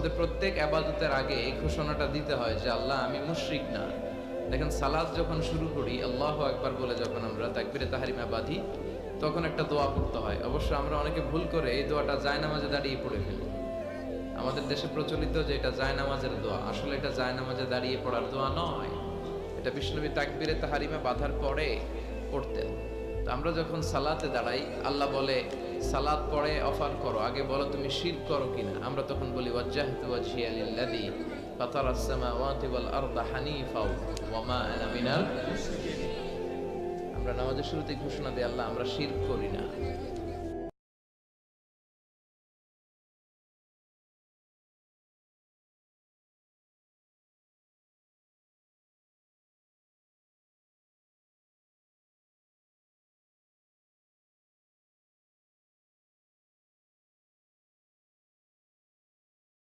আমাদের প্রত্যেক ইবাদতের আগে এই ঘোষণাটা দিতে হয় যে আল্লাহ আমি মুশরিক না। দেখেন সালাত যখন শুরু করি আল্লাহু আকবার বলে যখন আমরা তাকবীরে তাহরিমা বাঁধি তখন একটা দোয়া পড়তে হয়। অবশ্য আমরা অনেকে ভুল করে এই দোয়াটা জায়নামাজে দাঁড়িয়ে পড়ে ফেলি। আমাদের দেশে প্রচলিত যে এটা জায়নামাজের দোয়া, আসলে এটা জায়নামাজে দাঁড়িয়ে পড়ার দোয়া নয়। এটা বিষ্ণুনবী তাকবীরে তাহরিমা বাঁধার পরে পড়তেন। তো আমরা যখন সালাতে দাঁড়াই আল্লাহ বলে সালাত পড়ে অফার করো, আগে বলো তুমি শিরক করো কিনা। আমরা তখন বলি ওয়াজ্জাহতু ওয়াজহিয়া লিল্লাযী ফাতারাস সামাওয়াতি ওয়াল আরদা হানিফা ওয়া মা আনা মিনাল মুশরিকিন। আমরা নামাজের শুরুতেই ঘোষণা দিই আল্লাহ আমরা শিরক করি না।